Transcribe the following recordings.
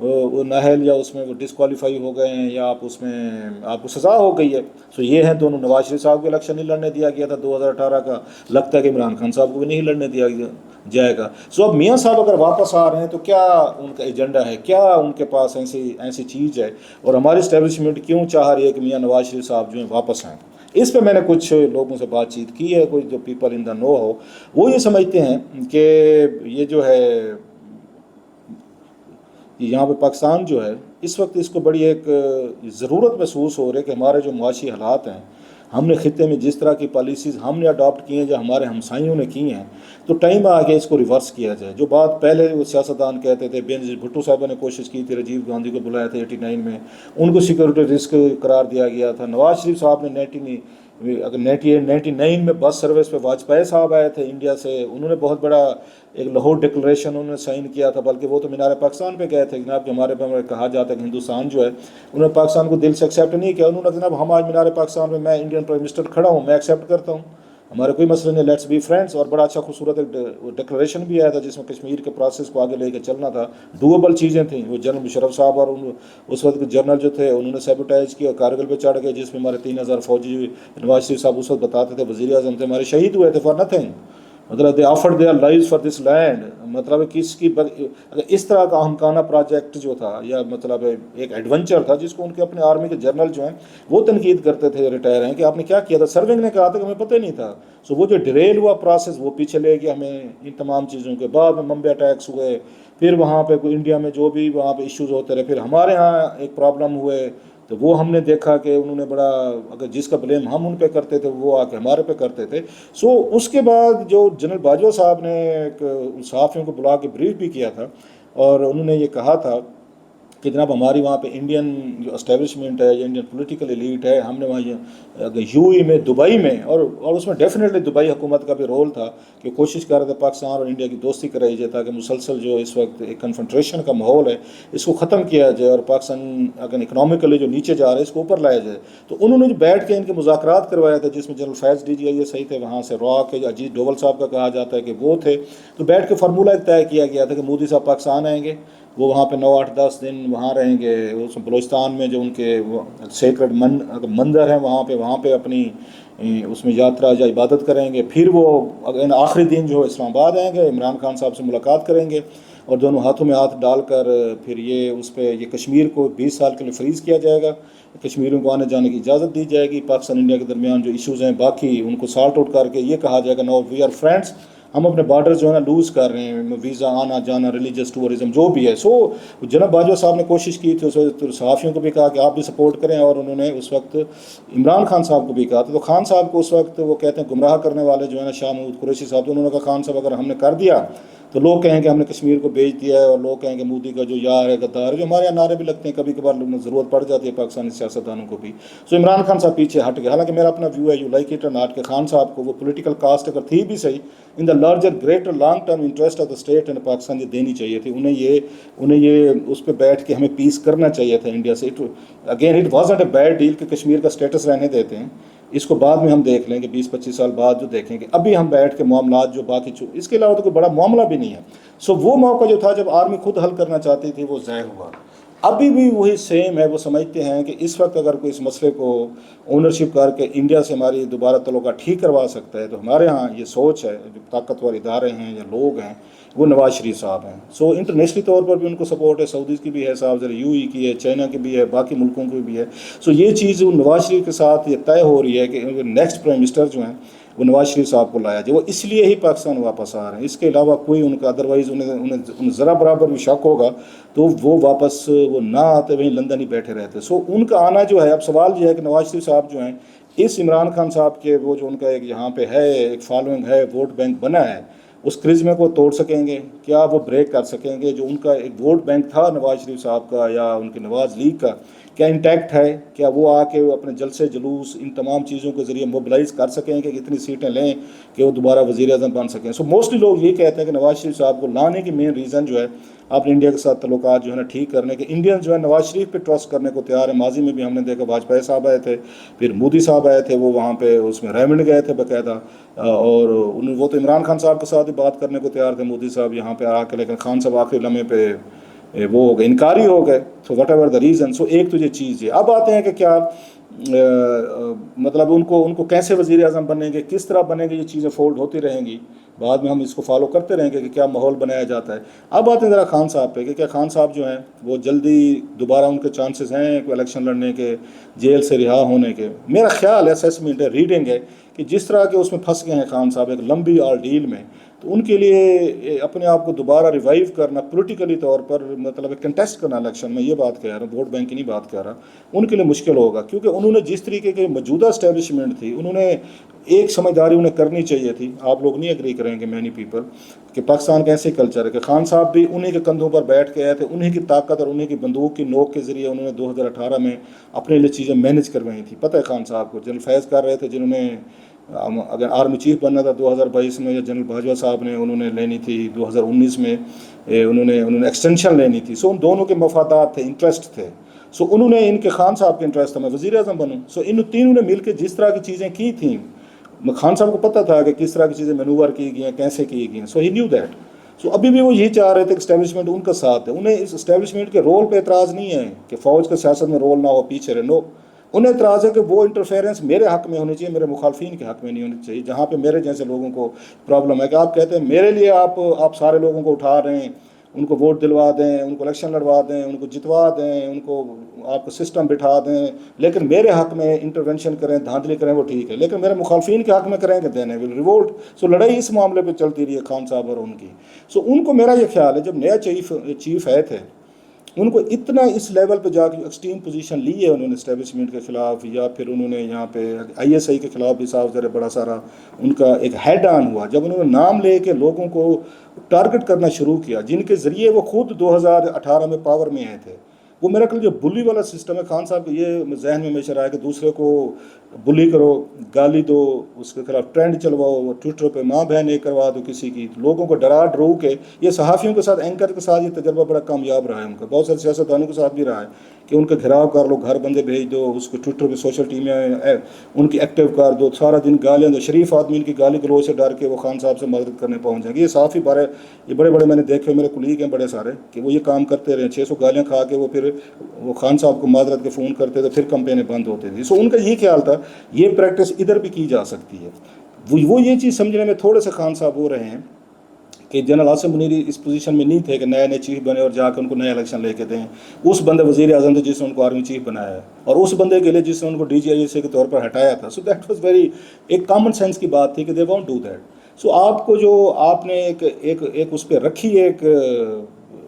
وہ نااہل یا اس میں وہ ڈسکوالیفائی ہو گئے ہیں یا آپ اس میں آپ کو سزا ہو گئی ہے. سو یہ ہیں دونوں. نواز شریف صاحب کو الیکشن نہیں لڑنے دیا گیا تھا 2018 کا, لگتا ہے کہ عمران خان صاحب کو بھی نہیں لڑنے دیا جائے گا. سو اب میاں صاحب اگر واپس آ رہے ہیں تو کیا ان کا ایجنڈا ہے, کیا ان کے پاس ایسی چیز ہے, اور ہماری اسٹیبلشمنٹ کیوں چاہ رہی ہے کہ میاں نواز شریف صاحب جو ہیں واپس آئیں. اس پہ میں نے کچھ لوگوں سے بات چیت کی ہے, کوئی جو پیپل ان دا نو ہو وہ یہ سمجھتے ہیں کہ یہ جو ہے یہاں پہ پاکستان جو ہے اس وقت اس کو بڑی ایک ضرورت محسوس ہو رہی ہے کہ ہمارے جو معاشی حالات ہیں, ہم نے خطے میں جس طرح کی پالیسیز ہم نے اڈاپٹ کی ہیں جو ہمارے ہمسائیوں نے کی ہیں, تو ٹائم آ گیا اس کو ریورس کیا جائے. جو بات پہلے وہ سیاستدان کہتے تھے, بینظیر بھٹو صاحبہ نے کوشش کی تھی, راجیو گاندھی کو بلایا تھا 89 میں, ان کو سیکورٹی رسک قرار دیا گیا تھا. نواز شریف صاحب نے 99 میں بس سروس پہ واجپئی صاحب آئے تھے انڈیا سے, انہوں نے بہت بڑا ایک لاہور ڈکلریشن انہوں نے سائن کیا تھا, بلکہ وہ تو مینار پاکستان پہ گئے تھے جناب, کہ ہمارے پہ کہا جاتا ہے کہ ہندوستان جو ہے انہوں نے پاکستان کو دل سے ایکسیپٹ نہیں کیا. انہوں نے جناب ہم آج مینار پاکستان میں میں انڈین پرائم منسٹر کھڑا ہوں, میں ایکسیپٹ کرتا ہوں, ہمارے کوئی مسئلہ نہیں, لیٹس بی فرینڈس. اور بڑا اچھا خوبصورت ایک ڈکلریشن بھی آیا تھا جس میں کشمیر کے پروسیس کو آگے لے کے چلنا تھا, ڈویبل چیزیں تھیں. وہ جنرل مشرف صاحب اور اس وقت جنرل جو تھے انہوں نے سیبوٹائز کیا, کارگل پہ چڑھ گئے جس میں ہمارے 3000 فوجی, نواز شریف صاحب اس وقت بتاتے تھے وزیر اعظم تھے, ہمارے شہید ہوئے تھے فار نتھنگ, مطلب they offered their life for this land. مطلب کس کی اگر اس طرح کا ہمکانہ پروجیکٹ جو تھا یا مطلب ایک ایڈونچر تھا جس کو ان کے اپنے آرمی کے جنرل جو ہیں وہ تنقید کرتے تھے, ریٹائر ہیں, کہ آپ نے کیا کیا تھا. سرونگ نے کہا تھا کہ ہمیں پتہ ہی نہیں تھا. سو وہ جو ڈیریل ہوا پروسیس وہ پیچھے لے گیا ہمیں ان تمام چیزوں کے بعد. میں ممبئی اٹیکس ہوئے, پھر وہاں پہ کوئی انڈیا میں جو بھی وہاں پہ ایشوز ہوتے رہے, پھر ہمارے ہاں ایک پرابلم ہوئے, تو وہ ہم نے دیکھا کہ انہوں نے بڑا, اگر جس کا بلیم ہم ان پہ کرتے تھے وہ آ کے ہمارے پہ کرتے تھے. سو اس کے بعد جو جنرل باجوہ صاحب نے ایک صحافیوں کو بلا کے بریف بھی کیا تھا, اور انہوں نے یہ کہا تھا کہ جناب ہماری وہاں پہ انڈین جو اسٹیبلشمنٹ ہے یا انڈین پولیٹیکل ایلیٹ ہے, ہم نے وہاں یو اے میں, دبئی میں, اور اس میں ڈیفینیٹلی دبئی حکومت کا بھی رول تھا کہ کوشش کر رہے تھے پاکستان اور انڈیا کی دوستی کرائی جائے تاکہ مسلسل جو اس وقت ایک کنفنٹریشن کا ماحول ہے اس کو ختم کیا جائے, اور پاکستان اگر اکنامکلی جو نیچے جا رہا ہے اس کو اوپر لایا جائے. تو انہوں نے جو بیٹھ کے ان کے مذاکرات کروایا تھا جس میں جنرل فیض ڈی جی آئی صحیح تھے, وہاں سے راک ہے, اجیت ڈوبل صاحب کا کہا جاتا ہے کہ وہ تھے, تو بیٹھ کے فارمولہ ایک طے کیا گیا تھا کہ مودی صاحب پاکستان آئیں گے, وہ وہاں پہ 9-8-10 دن وہاں رہیں گے, اس بلوچستان میں جو ان کے سیکرڈ مندر ہیں وہاں پہ اپنی اس میں یاترا یا عبادت کریں گے. پھر وہ آخری دن جو اسلام آباد آئیں گے, عمران خان صاحب سے ملاقات کریں گے, اور دونوں ہاتھوں میں ہاتھ ڈال کر پھر یہ اس پہ یہ کشمیر کو 20 سال کے لیے فریز کیا جائے گا, کشمیریوں کو آنے جانے کی اجازت دی جائے گی. پاکستان انڈیا کے درمیان جو ایشوز ہیں باقی ان کو سارٹ آؤٹ کر کے یہ کہا جائے گا نو وی آر فرینڈس, ہم اپنے بارڈر جو ہے نا لوز کر رہے ہیں, ویزا آنا جانا, ریلیجس ٹورزم جو بھی ہے. سو جناب باجوہ صاحب نے کوشش کی تھی, اس صحافیوں کو بھی کہا کہ آپ بھی سپورٹ کریں, اور انہوں نے اس وقت عمران خان صاحب کو بھی کہا تھا. تو خان صاحب کو اس وقت وہ کہتے ہیں گمراہ کرنے والے جو ہے نا شاہ محمود قریشی صاحب, تو انہوں نے کہا خان صاحب اگر ہم نے کر دیا تو لوگ کہیں کہ ہم نے کشمیر کو بیچ دیا ہے, اور لوگ کہیں کہ مودی کا جو یار ہے غدار ہے, جو ہمارے یہاں نعرے بھی لگتے ہیں کبھی کبھار ضرورت پڑ جاتی ہے پاکستانی سیاستدانوں کو بھی. سو عمران خان صاحب پیچھے ہٹ گئے. حالانکہ میرا اپنا ویو ہے, یو لائک اٹ اور ناٹ, کہ خان صاحب کو وہ پولیٹیکل کاسٹ اگر تھی بھی صحیح, in the larger greater long term interest of the state and Pakistan یہ دینی چاہیے تھی انہیں یہ اس پہ بیٹھ کے ہمیں پیس کرنا چاہیے تھا انڈیا سے. Again it was not a bad deal کہ کشمیر کا اسٹیٹس رہنے دیتے ہیں, اس کو بعد میں ہم دیکھ لیں گے 20-25 سال بعد جو دیکھیں گے. ابھی ہم بیٹھ کے معاملات جو باقی اس کے علاوہ تو کوئی بڑا معاملہ بھی نہیں ہے. سو وہ موقع جو تھا جب آرمی خود حل کرنا چاہتی تھی وہ ضائع ہوا. ابھی بھی وہی سیم ہے, وہ سمجھتے ہیں کہ اس وقت اگر کوئی اس مسئلے کو اونرشپ کر کے انڈیا سے ہماری دوبارہ تعلقات ٹھیک کروا سکتا ہے, تو ہمارے ہاں یہ سوچ ہے, جو طاقتور ادارے ہیں یا لوگ ہیں وہ نواز شریف صاحب ہیں. سو انٹرنیشنلی طور پر بھی ان کو سپورٹ ہے, سعودیز کی بھی ہے صاحب, ذرا یو ای کی ہے, چائنا کی بھی ہے, باقی ملکوں کی بھی ہے. سو یہ چیز نواز شریف کے ساتھ یہ طے ہو رہی ہے کہ نیکسٹ پرائم منسٹر جو ہیں وہ نواز شریف صاحب کو لایا جائے. وہ اس لیے ہی پاکستان واپس آ رہے ہیں, اس کے علاوہ کوئی ان کا ادروائز انہیں ذرا برابر بھی شک ہوگا تو وہ واپس وہ نہ آتے, وہیں لندن ہی بیٹھے رہتے. سو ان کا آنا جو ہے, اب سوال یہ ہے کہ نواز شریف صاحب جو ہیں اس عمران خان صاحب کے وہ جو ان کا ایک یہاں پہ ہے ایک فالوئنگ ہے, ووٹ بینک بنا ہے, اس کرزمے کو توڑ سکیں گے کیا, وہ بریک کر سکیں گے؟ جو ان کا ایک ووٹ بینک تھا نواز شریف صاحب کا یا ان کے نواز لیگ کا, کیا انٹیکٹ ہے؟ کیا وہ آ کے اپنے جلسے جلوس ان تمام چیزوں کے ذریعے موبلائز کر سکیں کہ اتنی سیٹیں لیں کہ وہ دوبارہ وزیر اعظم بن سکیں؟ سو موسٹلی لوگ یہ کہتے ہیں کہ نواز شریف صاحب کو لانے کی مین ریزن جو ہے اپنے انڈیا کے ساتھ تعلقات جو ہے نا ٹھیک کرنے کے, انڈین جو ہے نواز شریف پہ ٹرسٹ کرنے کو تیار ہے. ماضی میں بھی ہم نے دیکھا واجپئی صاحب آئے تھے, پھر مودی صاحب آئے تھے, وہ وہاں پہ اس میں ریمنڈ گئے تھے باقاعدہ, اور وہ تو عمران خان صاحب کے ساتھ بھی بات کرنے کو تیار تھے مودی صاحب یہاں پہ آ کے, لیکن خان صاحب آخری لمحے پہ وہ ہو گئے, انکاری ہو گئے. So whatever the reason. So ایک تو یہ چیز ہے. اب آتے ہیں کہ کیا مطلب ان کو کیسے وزیر اعظم بنیں گے, کس طرح بنیں گے, یہ چیزیں فولڈ ہوتی رہیں گی, بعد میں ہم اس کو فالو کرتے رہیں گے کہ کیا ماحول بنایا جاتا ہے. اب آتے ہیں ذرا خان صاحب پہ کہ کیا خان صاحب جو ہیں وہ جلدی دوبارہ ان کے چانسز ہیں کوئی الیکشن لڑنے کے, جیل سے رہا ہونے کے. میرا خیال ہے, اسیسمنٹ ہے, ریڈنگ ہے, کہ جس طرح کے اس میں پھنس گئے ہیں خان صاحب ایک لمبی آرڈیل میں, تو ان کے لیے اپنے آپ کو دوبارہ ریوائیو کرنا پولیٹیکلی طور پر, مطلب کنٹیسٹ کرنا الیکشن میں, یہ بات کہہ رہا ہوں, ووٹ بینک کی نہیں بات کر رہا, ان کے لیے مشکل ہوگا. کیونکہ انہوں نے جس طریقے کے موجودہ اسٹیبلشمنٹ تھی, انہوں نے ایک سمجھداری انہیں کرنی چاہیے تھی. آپ لوگ نہیں ایگری کریں گے, مینی پیپل, کہ پاکستان کا ایسے کلچر ہے کہ خان صاحب بھی انہیں کے کندھوں پر بیٹھ کے آئے تھے, انہیں کی طاقت اور انہیں کی بندوق کی نوک کے ذریعے انہوں نے 2018 میں اپنے لیے چیزیں مینیج کروائی تھی. پتہ ہے خان صاحب کو جنرل فیض کر رہے تھے, جنہوں نے اگر آرمی چیف بننا تھا 2022 میں, یا جنرل باجوہ صاحب نے انہوں نے لینی تھی 2019 میں, انہوں نے ایکسٹینشن لینی تھی. سو ان دونوں کے مفادات تھے, انٹرسٹ تھے. سو انہوں نے, ان کے خان صاحب کے انٹرسٹ تھا میں وزیر اعظم بنوں. سو ان تینوں نے مل کے جس طرح کی چیزیں کی تھیں, خان صاحب کو پتہ تھا کہ کس طرح کی چیزیں مینوور کی گئی ہیں, کیسے کی گئی ہیں. سو ہی نیو دیٹ. سو ابھی بھی وہ یہی چاہ رہے تھے کہ اسٹیبلشمنٹ ان کا ساتھ ہے. انہیں اس اسٹیبلشمنٹ کے رول پہ اعتراض نہیں ہے کہ فوج کا سیاست میں رول نہ ہو, پیچھے رہے. نو, انہیں اعتراض ہے کہ وہ انٹرفیئرنس میرے حق میں ہونی چاہیے, میرے مخالفین کے حق میں نہیں ہونی چاہیے. جہاں پہ میرے جیسے لوگوں کو پرابلم ہے کہ آپ کہتے ہیں میرے لیے آپ سارے لوگوں کو اٹھا رہے ہیں, ان کو ووٹ دلوا دیں, ان کو الیکشن لڑوا دیں, ان کو جتوا دیں, ان کو آپ کو سسٹم بٹھا دیں, لیکن میرے حق میں انٹرونشن کریں, دھاندلی کریں, وہ ٹھیک ہے, لیکن میرے مخالفین کے حق میں کریں کہ دینے ول ریوولٹ. سو لڑائی اس معاملے پہ چلتی رہی ہے خان صاحب اور ان کی. سو ان کو میرا یہ خیال ہے جب نیا چیف ہے تھے, ان کو اتنا اس لیول پہ جا کے ایکسٹریم پوزیشن لی ہے انہوں نے اسٹیبلشمنٹ کے خلاف, یا پھر انہوں نے یہاں پہ ISI کے خلاف بھی صاف ذرا بڑا سارا ان کا ایک ہیڈ آن ہوا, جب انہوں نے نام لے کے لوگوں کو ٹارگٹ کرنا شروع کیا, جن کے ذریعے وہ خود 2018 میں پاور میں آئے تھے. وہ میرا خیال جو بلی والا سسٹم ہے خان صاحب کا, یہ ذہن میں ہمیشہ رہا ہے کہ دوسرے کو بلی کرو, گالی دو, اس کے خلاف ٹرینڈ چلواؤ, ٹویٹر پہ ماں بہن ایک کروا دو کسی کی, لوگوں کو ڈرا ڈرو کے. یہ صحافیوں کے ساتھ, اینکر کے ساتھ یہ تجربہ بڑا کامیاب رہا ہے ان کا, بہت سارے سیاستدانوں کے ساتھ بھی رہا ہے کہ ان کا گھراؤ کر لو, گھر بندے بھیج دو, اس کو ٹویٹر پہ سوشل میں ان کی ایکٹیو کر دو, سارا دن گالیاں دو. شریف آدمی ان کی گالی گلوچ سے ڈر کے وہ خان صاحب سے مدد کرنے پہنچ جائیں گے. یہ صحافی یہ بڑے بڑے میں نے دیکھے, میرے کلیگ ہیں بڑے سارے, کہ وہ یہ کام کرتے رہے, 600 گالیاں کھا کے وہ خان صاحب کو معذرت کے فون کرتے تھے, پھر کمپینیں بند ہوتی تھی. سو ان کا یہ خیال تھا یہ پریکٹس ادھر بھی کی جا سکتی ہے. وہ یہ چیز سمجھنے میں تھوڑے سے خان صاحب ہو رہے ہیں کہ جنرل عاصم منیری اس پوزیشن میں نہیں تھے کہ نئے چیف بنے اور جا کے ان کو نئے الیکشن لے کے دیں. اس بندے وزیر اعظم تھے جس نے ان کو آرمی چیف بنایا ہے, اور اس بندے کے لیے جس نے ان کو DGISA کے طور پر ہٹایا تھا. سو دیٹ واز ویری ایک کامن سینس کی بات تھی کہ دے وونٹ ڈو دیٹ. سو آپ کو جو آپ نے ایک اس پہ رکھی, ایک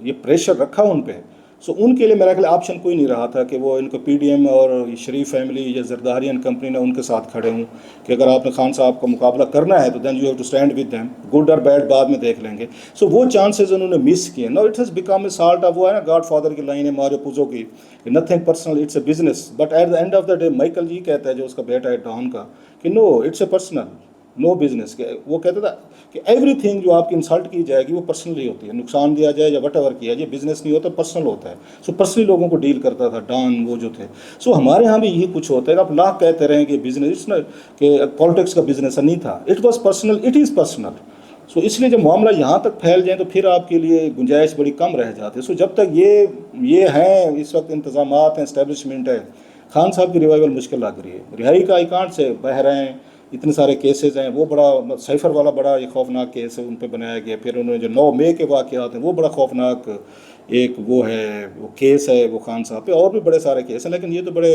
یہ پریشر رکھا ان پہ, سو ان کے لیے میرا خیال آپشن کوئی نہیں رہا تھا کہ وہ ان کو PDM اور شریف فیملی یا زرداریان کمپنی نے ان کے ساتھ کھڑے ہوں کہ اگر آپ نے خان صاحب کا مقابلہ کرنا ہے تو then you have to stand with them, good اور بیڈ بعد میں دیکھ لیں گے. سو وہ چانسز انہوں نے مس کیے. No it has become a salt of, وہ ہے نا گاڈ فادر کی لائن ہے ماریو پوزو کی, nothing personal, it's a business. But at the end of the day Michael ji کہتا ہے جو اس کا بیٹا ہے ڈان کا, کہ no it's a personal, no business. وہ کہتا تھا کہ ایوری تھنگ جو آپ کی انسلٹ کی جائے گی وہ پرسنلی ہوتی ہے, نقصان دیا جائے یا وٹ ایور کیا جائے, بزنس نہیں ہوتا, پرسنل ہوتا ہے. سو پرسنلی لوگوں کو ڈیل کرتا تھا ڈان وہ جو تھے. سو ہمارے ہاں بھی یہی کچھ ہوتا ہے. آپ لاکھ کہتے رہیں کہ بزنس کہ پالیٹکس کا بزنس نہیں تھا, it was personal, it is personal. So اس لیے جب معاملہ یہاں تک پھیل جائیں تو پھر آپ کے لیے گنجائش بڑی کم رہ جاتی ہے. سو جب تک یہ ہیں اس وقت انتظامات ہیں, اسٹیبلشمنٹ ہے, خان صاحب کی ریوائول مشکل لگ رہی ہے. رہائی کا آئیکانٹ سے بہ رہے ہیں, اتنے سارے کیسز ہیں. وہ بڑا سائفر والا بڑا یہ خوفناک کیس ہے, ان پہ بنایا گیا. پھر انہوں نے جو 9 مئی کے واقعات ہیں وہ بڑا خوفناک ایک وہ ہے, وہ کیس ہے وہ خان صاحب پہ. اور بھی بڑے سارے کیس ہیں, لیکن یہ تو بڑے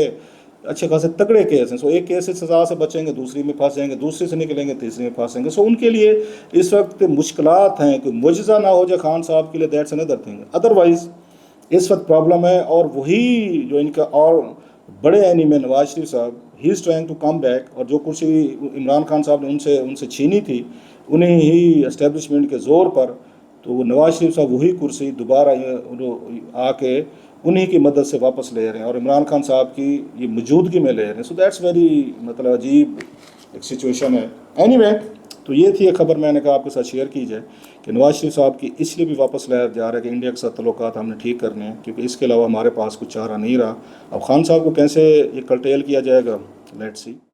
اچھے خاصے تگڑے کیس ہیں. سو ایک کیس سے سزا سے بچیں گے, دوسری میں پھنس جائیں گے, دوسری سے نکلیں گے, تیسری میں پھنسیں گے. سو ان کے لیے اس وقت مشکلات ہیں. کوئی معجزہ نہ ہو جائے خان صاحب کے لیے, دیٹس اندر تھنگ. ادروائز اس وقت پرابلم ہے. اور وہی جو ان کا اور بڑے اینیمی نواز شریف صاحب, he is trying to come back. اور جو کرسی عمران خان صاحب نے ان سے چھینی تھی انہیں ہی اسٹیبلشمنٹ کے زور پر, تو وہ نواز شریف صاحب وہی کرسی دوبارہ آ کے انہی کی مدد سے واپس لے رہے ہیں, اور عمران خان صاحب کی یہ موجودگی میں لے رہے ہیں. سو دیٹس ویری مطلب عجیب ایک سچویشن ہے. اینی وے, تو یہ تھی ایک خبر میں نے کہا آپ کے ساتھ شیئر کی جائے کہ نواز شریف صاحب کی اس لیے بھی واپس لایا جا رہا ہے کہ انڈیا کے ساتھ تعلقات ہم نے ٹھیک کرنے ہیں, کیونکہ اس کے علاوہ ہمارے پاس کچھ چارہ نہیں رہا. اب خان صاحب کو کیسے یہ کرٹیل کیا جائے گا, لیٹس سی.